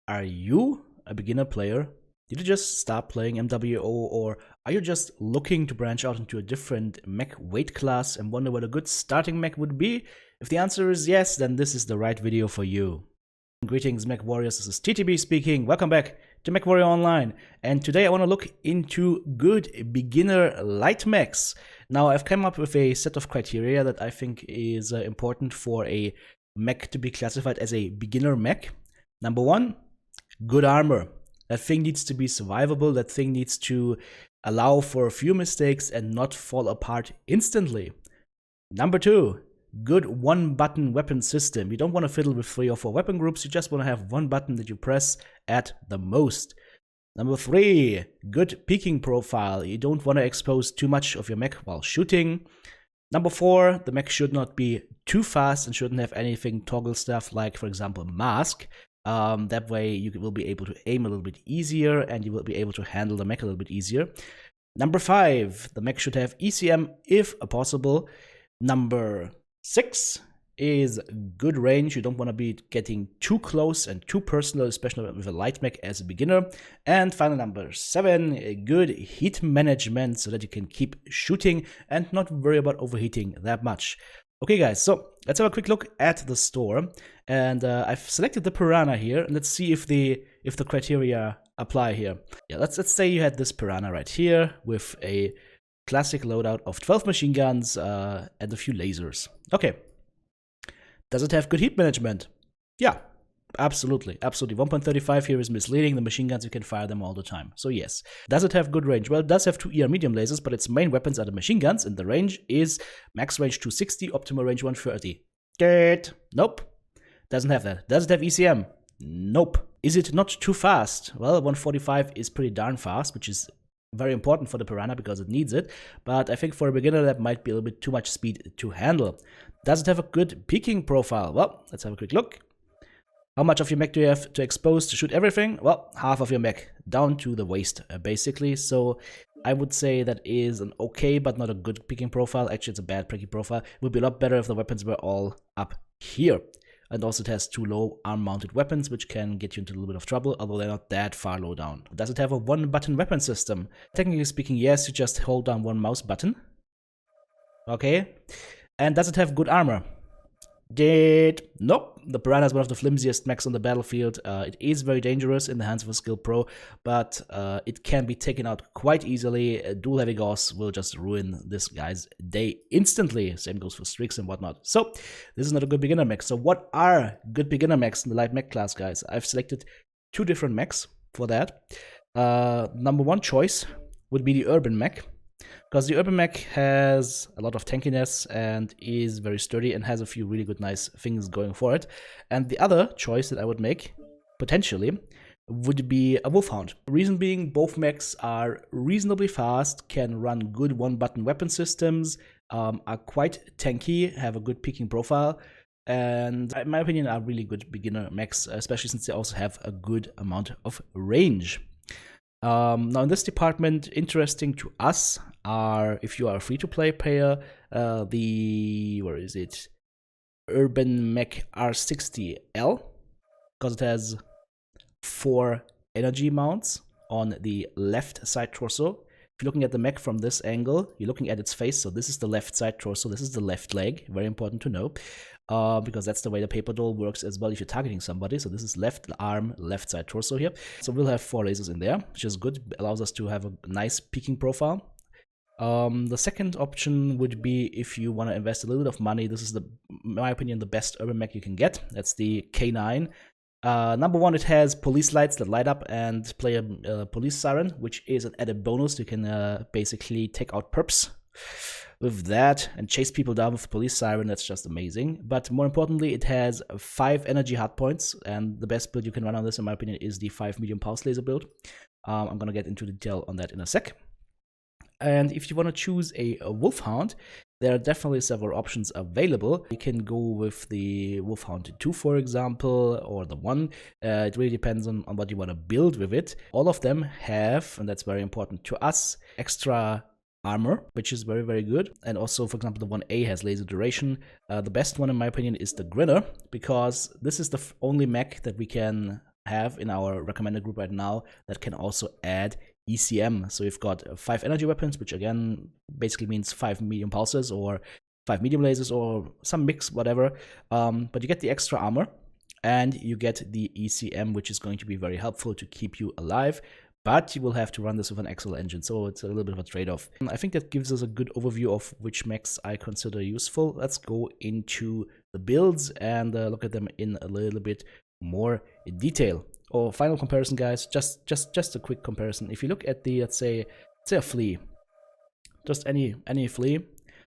Are you a beginner player? Did you just start playing MWO, or are you just looking to branch out into a different mech weight class and wonder what a good starting mech would be? If the answer is yes, then this is the right video for you. Greetings, Mech Warriors, this is TTB speaking. Welcome back to Mechwarrior Online. And today I want to look into good beginner light mechs. Now, I've come up with a set of criteria that I think is important for a mech to be classified as a beginner mech. Number one, good armor. That thing needs to be survivable. That thing needs to allow for a few mistakes and not fall apart instantly. Number two, good one-button weapon system. You don't want to fiddle with 3 or 4 weapon groups. You just want to have one button that you press at the most. Number 3, good peeking profile. You don't want to expose too much of your mech while shooting. Number 4, the mech should not be too fast and shouldn't have anything toggle stuff like, for example, mask. That way you will be able to aim a little bit easier and you will be able to handle the mech a little bit easier. Number 5, the mech should have ECM if possible. Number 6 is good range. You don't want to be getting too close and too personal, especially with a light mech as a beginner. And final number 7, good heat management so that you can keep shooting and not worry about overheating that much. Okay guys, so let's have a quick look at the store, and I've selected the Piranha here, and let's see if the criteria apply here. Yeah, let's say you had this Piranha right here with a classic loadout of 12 machine guns and a few lasers. Okay. Does it have good heat management? Yeah, absolutely. 1.35 here is misleading. The machine guns, you can fire them all the time. So yes. Does it have good range? Well, it does have 2 ER medium lasers, but its main weapons are the machine guns, and the range is max range 260, optimal range 130. Nope. Doesn't have that. Does it have ECM? Nope. Is it not too fast? Well, 145 is pretty darn fast, which is very important for the Piranha because it needs it, but I think for a beginner that might be a little bit too much speed to handle. Does it have a good peeking profile? Well, let's have a quick look. How much of your mech do you have to expose to shoot everything? Well, half of your mech, down to the waist, basically. So I would say that is an okay, but not a good peeking profile. Actually, it's a bad peeking profile. It would be a lot better if the weapons were all up here. And also it has 2 low arm-mounted weapons, which can get you into a little bit of trouble, although they're not that far low down. Does it have a one-button weapon system? Technically speaking, yes, you just hold down one mouse button. Okay. And does it have good armor? Nope. The Piranha is one of the flimsiest mechs on the battlefield. It is very dangerous in the hands of a skilled pro, but it can be taken out quite easily. Dual heavy gauss will just ruin this guy's day instantly. Same goes for streaks and whatnot. So this is not a good beginner mech. So what are good beginner mechs in the light mech class, guys? I've selected 2 different mechs for that. Number 1 choice would be the urban mech, because the urban mech has a lot of tankiness and is very sturdy and has a few really good nice things going for it. And the other choice that I would make, potentially, would be a Wolfhound. Reason being, both mechs are reasonably fast, can run good one-button weapon systems, are quite tanky, have a good peeking profile, and in my opinion are really good beginner mechs, especially since they also have a good amount of range. Now in this department, interesting to us are, if you are a free-to-play player, where is it? Urban Mech R60L, because it has 4 energy mounts on the left side torso. If you're looking at the mech from this angle, you're looking at its face, so this is the left side torso, this is the left leg, very important to know, because that's the way the paper doll works as well if you're targeting somebody. So this is left arm, left side torso here. So we'll have 4 lasers in there, which is good, allows us to have a nice peeking profile. The second option would be if you want to invest a little bit of money. This is, in my opinion, the best urban mech you can get. That's the Canine. Number 1, it has police lights that light up and play a police siren, which is an added bonus. You can basically take out perps with that and chase people down with the police siren. That's just amazing. But more importantly, it has 5 energy hardpoints, and the best build you can run on this, in my opinion, is the 5 medium pulse laser build. I'm going to get into detail on that in a sec. And if you want to choose a Wolfhound, there are definitely several options available. You can go with the Wolfhound 2, for example, or the 1. It really depends on what you want to build with it. All of them have, and that's very important to us, extra armor, which is very, very good. And also, for example, the 1A has laser duration. The best one, in my opinion, is the Grinner, because this is the only mech that we can have in our recommended group right now that can also add ECM. So we've got 5 energy weapons, which again basically means 5 medium pulses or 5 medium lasers or some mix, whatever. But you get the extra armor and you get the ECM, which is going to be very helpful to keep you alive. But you will have to run this with an XL engine, so it's a little bit of a trade-off. I think that gives us a good overview of which mechs I consider useful. Let's go into the builds and look at them in a little bit more detail. Final comparison, guys, just a quick comparison. If you look at the, let's say a flea, just any flea,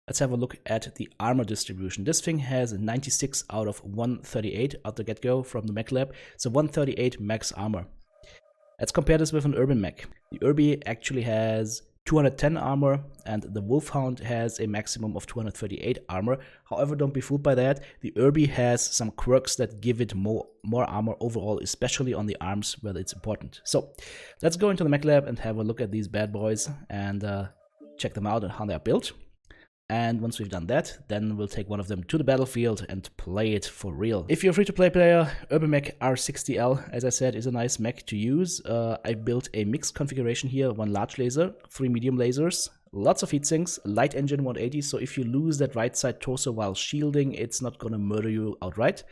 let's have a look at the armor distribution. This thing has 96 out of 138 out the get-go from the mech lab, so 138 max armor. Let's compare this with an urban mech. The Urbi actually has 210 armor, and the Wolfhound has a maximum of 238 armor. However, don't be fooled by that. The Urbi has some quirks that give it more armor overall, especially on the arms where it's important. So let's go into the mech lab and have a look at these bad boys and check them out and how they are built. And once we've done that, then we'll take one of them to the battlefield and play it for real. If you're a free-to-play player, Urban Mech R60L, as I said, is a nice mech to use. I built a mixed configuration here, 1 large laser, 3 medium lasers, lots of heatsinks, light engine 180, so if you lose that right side torso while shielding, it's not gonna murder you outright,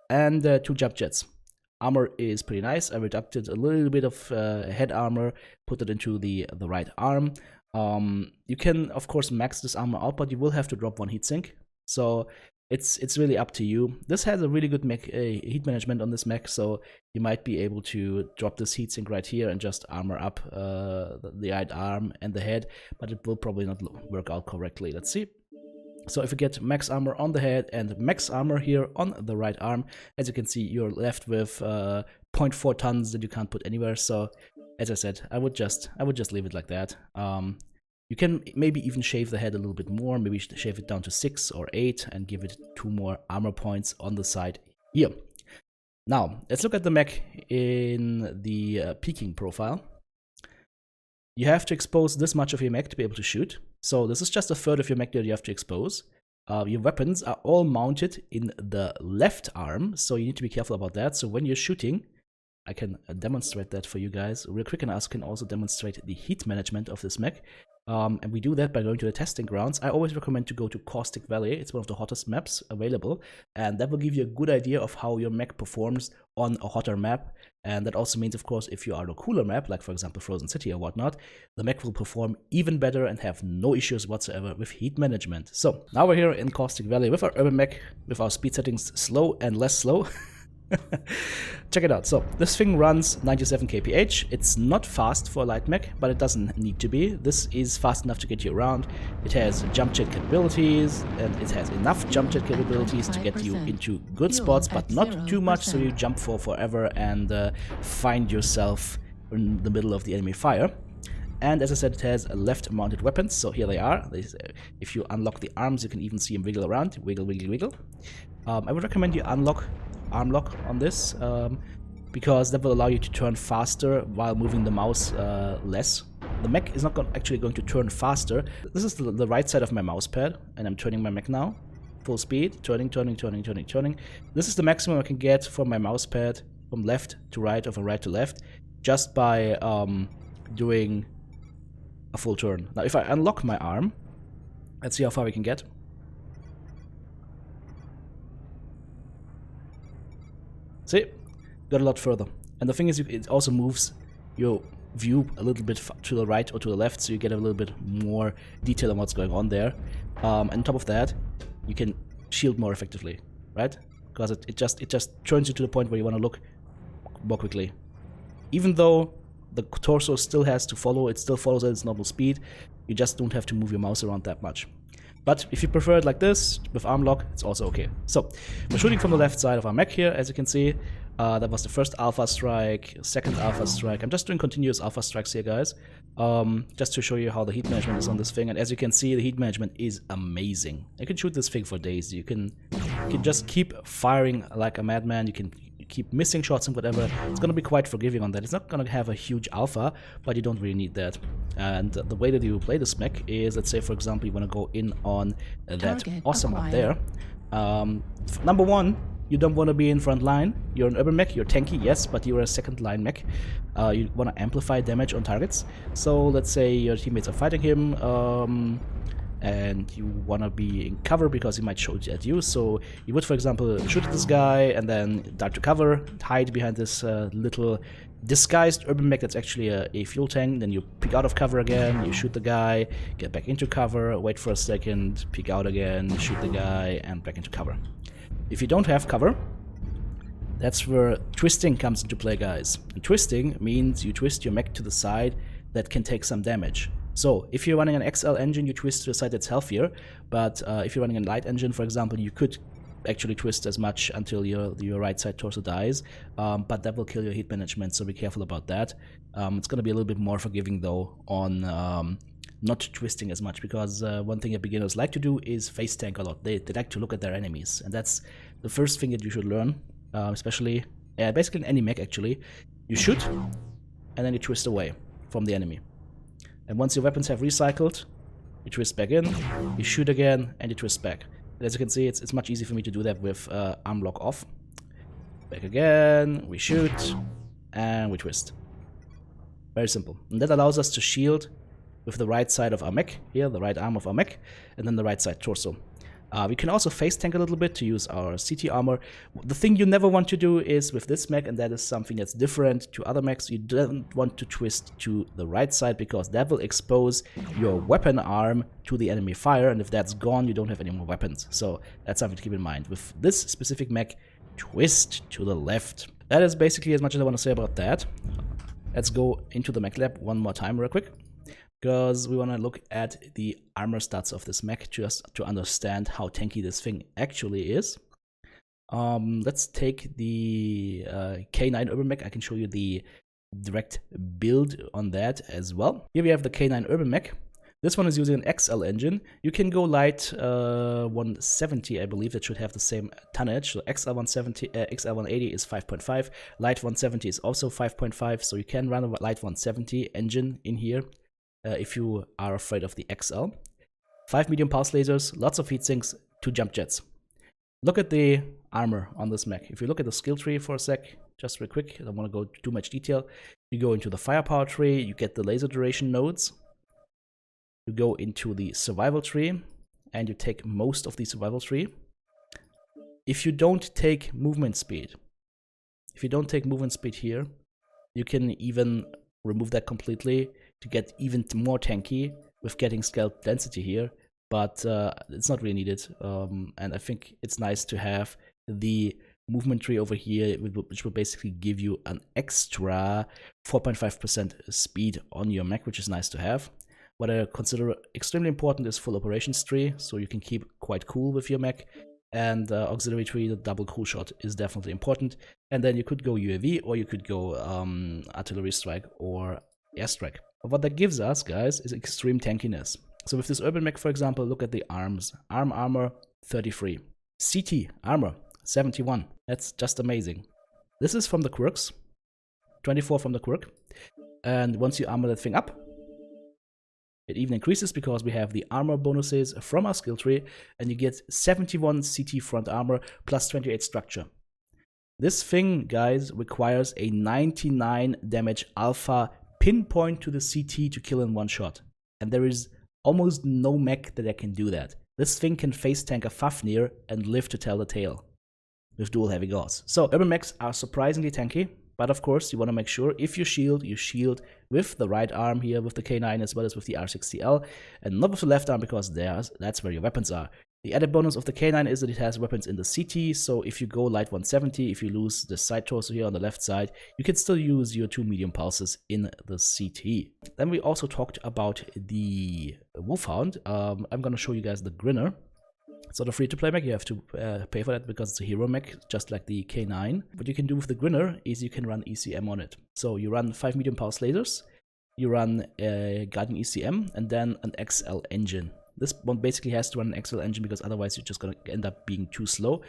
and 2 jump jets. Armor is pretty nice. I reducted a little bit of head armor, put it into the right arm. You can of course max this armor out, but you will have to drop 1 heatsink, so it's really up to you. This has a really good mech heat management on this mech, so you might be able to drop this heatsink right here and just armor up the right arm and the head, but it will probably not work out correctly. Let's see. So if you get max armor on the head and max armor here on the right arm, as you can see, you're left with 0.4 tons that you can't put anywhere. So as I said, I would just leave it like that. You can maybe even shave the head a little bit more, maybe shave it down to 6 or 8 and give it 2 more armor points on the side here. Now, let's look at the mech in the peaking profile. You have to expose this much of your mech to be able to shoot. So this is just a third of your mech that you have to expose. Your weapons are all mounted in the left arm, so you need to be careful about that. So when you're shooting, I can demonstrate that for you guys real quick, and I can also demonstrate the heat management of this mech. And we do that by going to the testing grounds. I always recommend to go to Caustic Valley. It's one of the hottest maps available, and that will give you a good idea of how your mech performs on a hotter map. And that also means, of course, if you are on a cooler map, like for example Frozen City or whatnot, the mech will perform even better and have no issues whatsoever with heat management. So now we're here in Caustic Valley with our urban mech, with our speed settings slow and less slow. Check it out. So this thing runs 97 kph. It's not fast for a light mech, but it doesn't need to be. This is fast enough to get you around. It has jump jet capabilities, and it has enough jump jet capabilities to get you into good spots, but not too much so you jump for forever and find yourself in the middle of the enemy fire. And as I said, it has left-mounted weapons, so here they are. If you unlock the arms, you can even see them wiggle around. Wiggle, wiggle, wiggle. I would recommend you unlock arm lock on this, because that will allow you to turn faster while moving the mouse less. The mech is not actually going to turn faster. This is the right side of my mouse pad, and I'm turning my mech now. Full speed, turning, turning, turning, turning, turning. This is the maximum I can get from my mouse pad, from left to right or from right to left, just by doing a full turn. Now if I unlock my arm, let's see how far we can get. See? Got a lot further. And the thing is, it also moves your view a little bit to the right or to the left, so you get a little bit more detail on what's going on there. And on top of that, you can shield more effectively, right? Because it just turns you to the point where you want to look more quickly. Even though the torso still has to follow, it still follows at its normal speed, you just don't have to move your mouse around that much. But if you prefer it like this, with arm lock, it's also okay. So, we're shooting from the left side of our mech here, as you can see. That was the first alpha strike, second alpha strike. I'm just doing continuous alpha strikes here, guys, just to show you how the heat management is on this thing. And as you can see, the heat management is amazing. You can shoot this thing for days. You can just keep firing like a madman. You can keep missing shots and whatever. It's gonna be quite forgiving on that. It's not gonna have a huge alpha, but you don't really need that. And the way that you play this mech is, let's say for example you want to go in on that awesome up there. Number one, you don't want to be in front line. You're an urban mech, you're tanky, yes, but you're a second line mech. You want to amplify damage on targets. So let's say your teammates are fighting him, and you want to be in cover because he might shoot at you. So you would, for example, shoot at this guy and then dive to cover, hide behind this little disguised urban mech that's actually a fuel tank. Then you peek out of cover again, you shoot the guy, get back into cover, wait for a second, peek out again, shoot the guy, and back into cover. If you don't have cover, that's where twisting comes into play, guys. And twisting means you twist your mech to the side that can take some damage. So if you're running an XL engine, you twist to the side that's healthier, but if you're running a light engine, for example, you could actually twist as much until your right side torso dies, but that will kill your heat management, so be careful about that. It's going to be a little bit more forgiving though on not twisting as much, because one thing that beginners like to do is face tank a lot. They like to look at their enemies, and that's the first thing that you should learn, especially basically in any mech actually. You shoot and then you twist away from the enemy. And once your weapons have recycled, you twist back in, you shoot again, and you twist back. And as you can see, it's much easier for me to do that with arm lock off. Back again, we shoot, and we twist. Very simple. And that allows us to shield with the right side of our mech, here, the right arm of our mech, and then the right side torso. We can also face tank a little bit to use our CT armor. The thing you never want to do is with this mech, and that is something that's different to other mechs, you don't want to twist to the right side, because that will expose your weapon arm to the enemy fire, and if that's gone, you don't have any more weapons. So that's something to keep in mind. With this specific mech, twist to the left. That is basically as much as I want to say about that. Let's go into the mech lab one more time real quick, because we want to look at the armor stats of this mech just to understand how tanky this thing actually is. Let's take the Canine Urban Mech. I can show you the direct build on that as well. Here we have the Canine Urban Mech. This one is using an XL engine. You can go light 170, I believe that should have the same tonnage. So XL 170, XL 180 is 5.5. Light 170 is also 5.5. So you can run a light 170 engine in here. If you are afraid of the XL. 5 medium pulse lasers, lots of heat sinks, 2 jump jets. Look at the armor on this mech. If you look at the skill tree for a sec, just real quick, I don't want to go into too much detail. You go into the firepower tree, you get the laser duration nodes. You go into the survival tree, and you take most of the survival tree. If you don't take movement speed, here, you can even remove that completely to get even more tanky with getting scalp density here, but it's not really needed, and I think it's nice to have the movement tree over here, which will basically give you an extra 4.5% speed on your mech, which is nice to have. What I consider extremely important is full operations tree, so you can keep quite cool with your mech, and auxiliary tree, the double cool shot, is definitely important. And then you could go UAV, or you could go artillery strike or airstrike. But what that gives us, guys, is extreme tankiness. So with this urban mech, for example, look at the arms. Arm armor 33, CT armor 71. That's just amazing. This is from the quirks, 24 from the quirk, and once you armor that thing up, it even increases because we have the armor bonuses from our skill tree, and you get 71 CT front armor plus 28 structure. This thing, guys, requires a 99 damage alpha pinpoint to the CT to kill in one shot. And there is almost no mech that can do that. This thing can face tank a Fafnir and live to tell the tale with dual heavy gauze. So urban mechs are surprisingly tanky, but of course you want to make sure if you shield with the right arm here with the Canine as well as with the R60L, and not with the left arm, because that's where your weapons are. The added bonus of the Canine is that it has weapons in the CT, so if you go light 170, if you lose the side torso here on the left side, you can still use your 2 medium pulses in the CT. Then we also talked about the Wolfhound. I'm going to show you guys the Grinner. It's not a free-to-play mech, you have to pay for that because it's a hero mech, just like the Canine. What you can do with the Grinner is you can run ECM on it. So you run 5 medium pulse lasers, you run a guiding ECM, and then an XL engine. This one basically has to run an XL engine because otherwise you're just going to end up being too slow.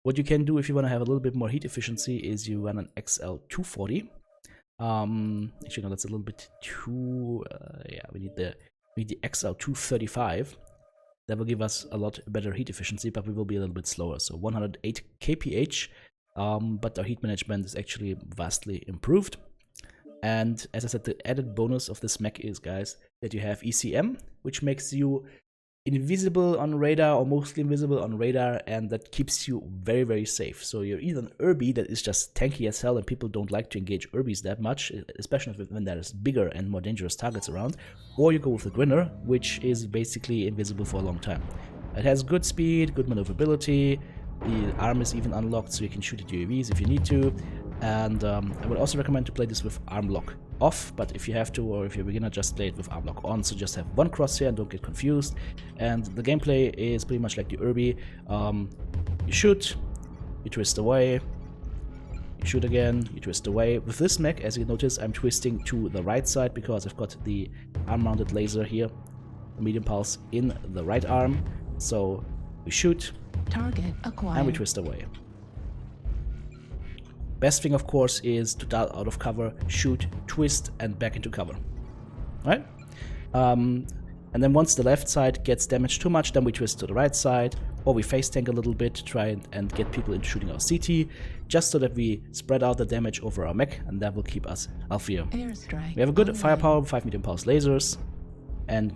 What you can do if you want to have a little bit more heat efficiency is you run an XL 240. Actually, no, that's a little bit too... yeah, we need the XL 235. That will give us a lot better heat efficiency, but we will be a little bit slower. So 108 kph, but our heat management is actually vastly improved. And as I said, the added bonus of this mech is, guys, that you have ECM, which makes you invisible on radar, or mostly invisible on radar, and that keeps you very, very safe. So you're either an Urbie that is just tanky as hell and people don't like to engage Urbies that much, especially when there's bigger and more dangerous targets around, or you go with the Grinner, which is basically invisible for a long time. It has good speed, good maneuverability, the arm is even unlocked so you can shoot at UAVs if you need to, and I would also recommend to play this with arm lock off, but if you have to, or if you're a beginner, just play it with arm lock on, so just have one crosshair and don't get confused. And the gameplay is pretty much like the Urbie. You shoot, you twist away, you shoot again, you twist away. With this mech, as you notice, I'm twisting to the right side because I've got the arm-mounted laser here, the medium pulse, in the right arm. So we shoot, target acquired, and we twist away. Best thing, of course, is to dial out of cover, shoot, twist, and back into cover. Right? And then once the left side gets damaged too much, then we twist to the right side, or we face tank a little bit to try and get people into shooting our CT, just so that we spread out the damage over our mech, and that will keep us healthier. Airstrike. We have a good firepower, 5 medium pulse lasers, and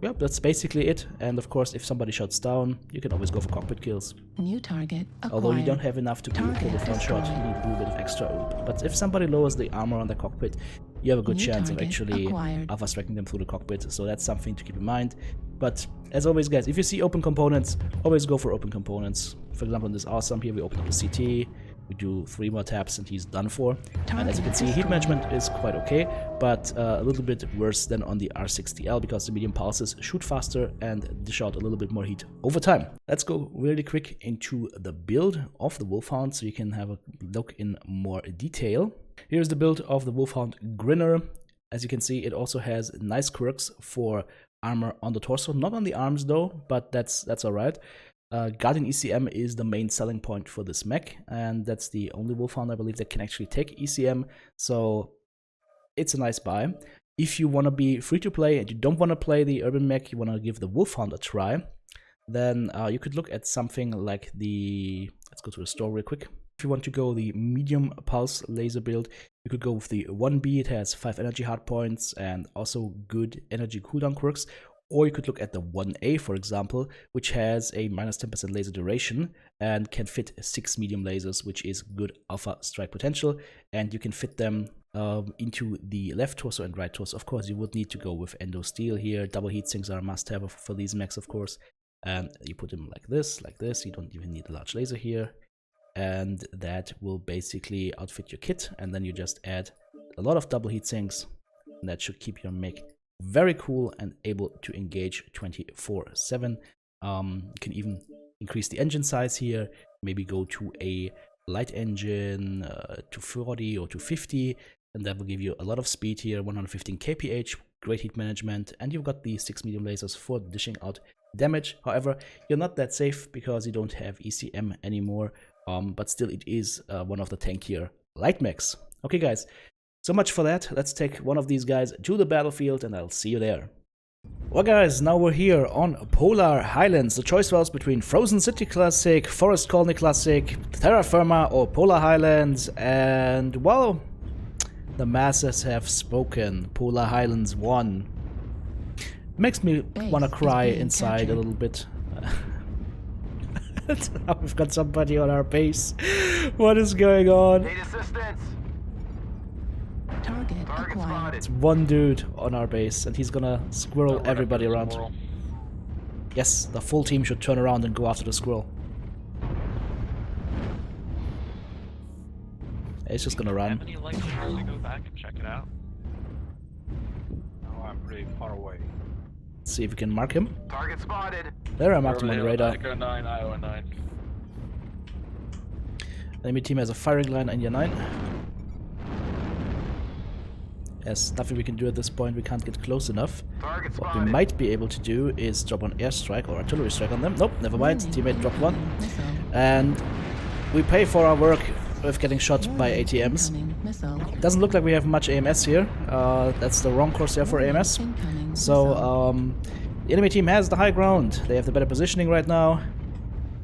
yep, that's basically it. And of course, if somebody shuts down, you can always go for cockpit kills. New target acquired. Although you don't have enough to pull the front shot, you need a little bit of extra oop. But if somebody lowers the armor on the cockpit, you have a good chance of actually alpha striking them through the cockpit. So that's something to keep in mind. But as always, guys, if you see open components, always go for open components. For example, in this awesome here, we open up the CT. We do 3 more taps and he's done for. And as you can see, heat management is quite okay, but a little bit worse than on the R60L because the medium pulses shoot faster and dish out a little bit more heat over time. Let's go really quick into the build of the Wolfhound so you can have a look in more detail. Here's the build of the Wolfhound Grinner. As you can see, it also has nice quirks for armor on the torso, not on the arms though, but that's alright. Guardian ECM is the main selling point for this mech, and that's the only Wolfhound I believe that can actually take ECM, so it's a nice buy. If you want to be free to play and you don't want to play the urban mech, you want to give the Wolfhound a try, then you could look at something like the, let's go to the store real quick. If you want to go the medium pulse laser build, you could go with the 1B, it has 5 energy hardpoints and also good energy cooldown quirks. Or you could look at the 1A, for example, which has a minus 10% laser duration and can fit 6 medium lasers, which is good alpha strike potential. And you can fit them into the left torso and right torso. Of course, you would need to go with endo steel here. Double heat sinks are a must-have for these mechs, of course. And you put them like this. You don't even need a large laser here. And that will basically outfit your kit. And then you just add a lot of double heat sinks, and that should keep your mech very cool and able to engage 24/7. You can even increase the engine size here, maybe go to a light engine to 40 or to 50, and that will give you a lot of speed here, 115 kph, great heat management, and you've got the 6 medium lasers for dishing out damage. However, you're not that safe because you don't have ECM anymore, but still it is one of the tankier light mechs. Okay guys, so much for that. Let's take one of these guys to the battlefield and I'll see you there. Well guys, now we're here on Polar Highlands. The choice was between Frozen City Classic, Forest Colony Classic, Terra Firma or Polar Highlands, and well, the masses have spoken. Polar Highlands won. Makes me wanna cry inside a little bit. We've got somebody on our base. What is going on? Need assistance. Target acquired. It's one dude on our base, and he's gonna squirrel everybody around. Yes, the full team should turn around and go after the squirrel. He's just gonna run. Have any like to really go back and check it out? Oh, I'm pretty far away. Let's see if we can mark him. Target spotted. There, I marked him on the radar. Canine, Iowa 9. Enemy team has a firing line on your 9. There's nothing we can do at this point, we can't get close enough. Target What spotted. we might be able to do is drop an airstrike or artillery strike on them. Nope, never mind, teammate dropped one. And we pay for our work with getting shot by ATMs. It doesn't look like we have much AMS here. That's the wrong Corsair for AMS. So The enemy team has the high ground. They have the better positioning right now.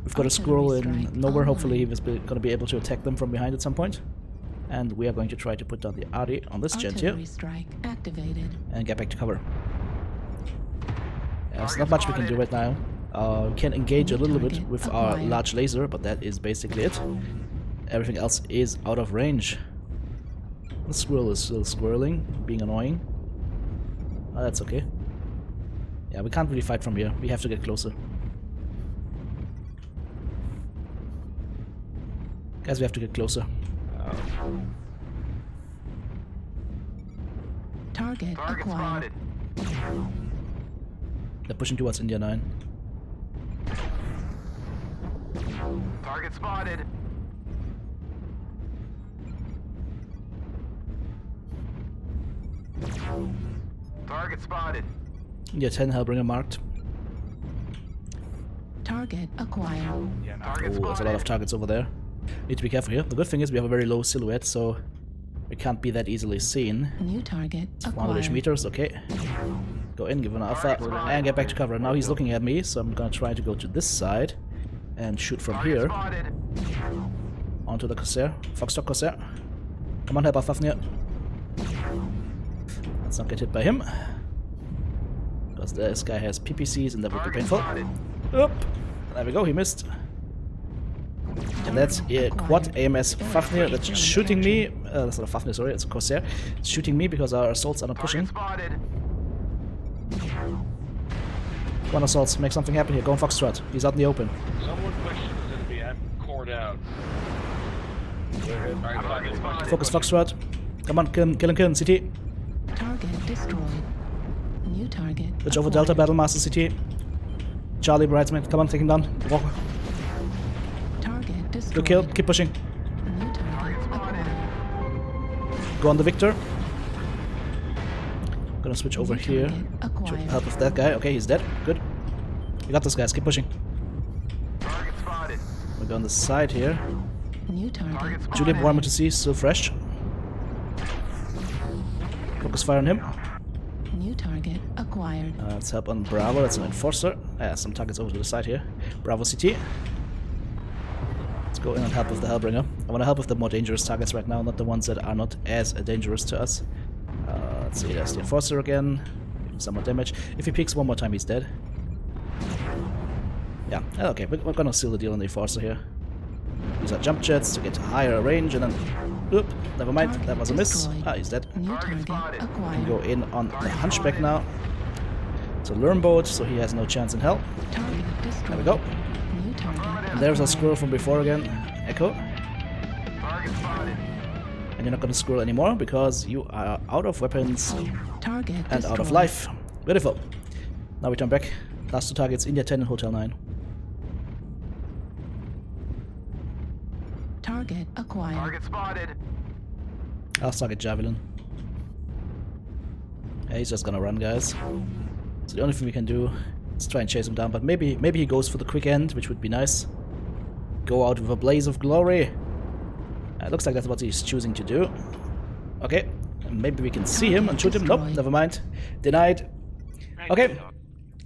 We've got a squirrel in nowhere. Hopefully he was going to be able to attack them from behind at some point. And we are going to try to put down the RD on this gent here. Strike activated. And get back to cover. There's not much we can do right now. We can engage a little bit with our large laser, but that is basically it. Everything else is out of range. The squirrel is still squirreling, being annoying. Oh, that's okay. Yeah, we can't really fight from here. We have to get closer. Guys, we have to get closer. Target acquired. spotted. They're pushing towards India 9. Target spotted. Target spotted. India 10 Hellbringer marked. Target acquired. Target Oh, there's a lot of targets over there. Need to be careful here. The good thing is we have a very low silhouette, so we can't be that easily seen. New target 100 acquired. meters, okay. Go in, give him an alpha, and get back to cover. Now he's looking at me, so I'm gonna try to go to this side and shoot from here spotted. onto the Corsair. Foxtrot Corsair. Come on, help our Fafnir. Let's not get hit by him. Because this guy has PPCs and that would be painful. Oop. There we go, he missed. And that's a quad AMS Fafnir that's shooting me. That's not a Fafnir, sorry, it's a Corsair. It's shooting me because our assaults are not pushing. Spotted. Come on, assaults, make something happen here. Go on Foxtrot. He's out in the open. Someone questions enemy. I'm cored out. Alright, Focus Foxtrot. Come on, kill him, CT. Target destroyed. New target. Switch over acquired. Delta, Battlemaster CT. Charlie, Bridesmaid, come on, take him down. Walk. Target destroyed. Good kill, keep pushing. New target acquired. Go on the Victor. Gonna switch over New here target to acquired. help with that guy. Okay, he's dead. Good. You got this, guys. Keep pushing. Target spotted. We go on the side here. New target. Julep, warmer to see, still fresh. Focus fire on him. New target acquired. Let's help on Bravo. That's an enforcer. Some targets over to the side here. Bravo CT. Let's go in and help with the Hellbringer. I want to help with the more dangerous targets right now, not the ones that are not as dangerous to us. Let's see, there's the enforcer again. Give him some more damage. If he peeks one more time, he's dead. Yeah, okay, we're gonna seal the deal on the enforcer here. Use our jump jets to get higher range and then... Oop, never mind, that was a miss. Ah, he's dead. New target And acquired. go in on the Hunchback now. It's a Lurm boat, so he has no chance in hell. Target destroyed. There we go. New target. And there's our squirrel from before again. Echo. Target spotted. And you're not gonna squirrel anymore because you are out of weapons Target and out of destroyed. life. Beautiful. Now we turn back. Last two targets, India 10 and Hotel 9. Target acquired. Target spotted. Last target, Javelin. Yeah, he's just gonna run, guys. So the only thing we can do is try and chase him down, but maybe he goes for the quick end, which would be nice. Go out with a blaze of glory. It looks like that's what he's choosing to do. Okay, maybe we can see him and shoot him. Nope, never mind. Denied. Okay.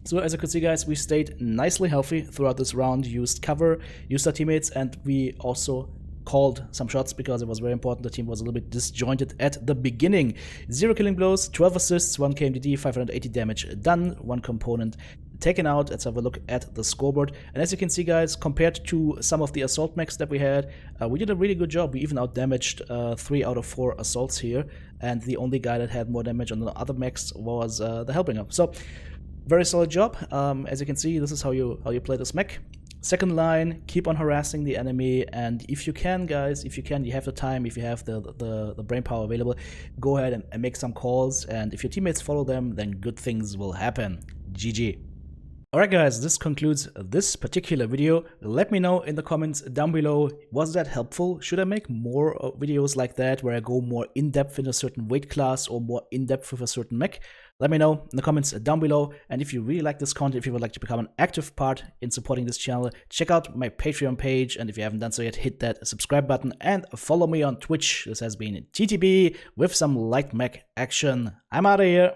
So as you could see, guys, we stayed nicely healthy throughout this round, used cover, used our teammates, and we also called some shots because it was very important. The team was a little bit disjointed at the beginning. 0 killing blows, 12 assists, 1 KMDD, 580 damage done, 1 component taken out. Let's have a look at the scoreboard. And as you can see, guys, compared to some of the assault mechs that we had, we did a really good job. We even out-damaged 3 out of 4 assaults here, and the only guy that had more damage on the other mechs was the Hellbringer. So very solid job. As you can see, this is how you play this mech. Second line, keep on harassing the enemy, and if you can, guys, if you can, you have the time, if you have the brain power available, go ahead and make some calls, and if your teammates follow them, then good things will happen. GG. Alright guys, this concludes this particular video. Let me know in the comments down below, was that helpful? Should I make more videos like that where I go more in-depth in a certain weight class or more in-depth with a certain mech? Let me know in the comments down below, and if you really like this content, if you would like to become an active part in supporting this channel, check out my Patreon page, and if you haven't done so yet, hit that subscribe button and follow me on Twitch. This has been TTB with some light mech action. I'm out of here.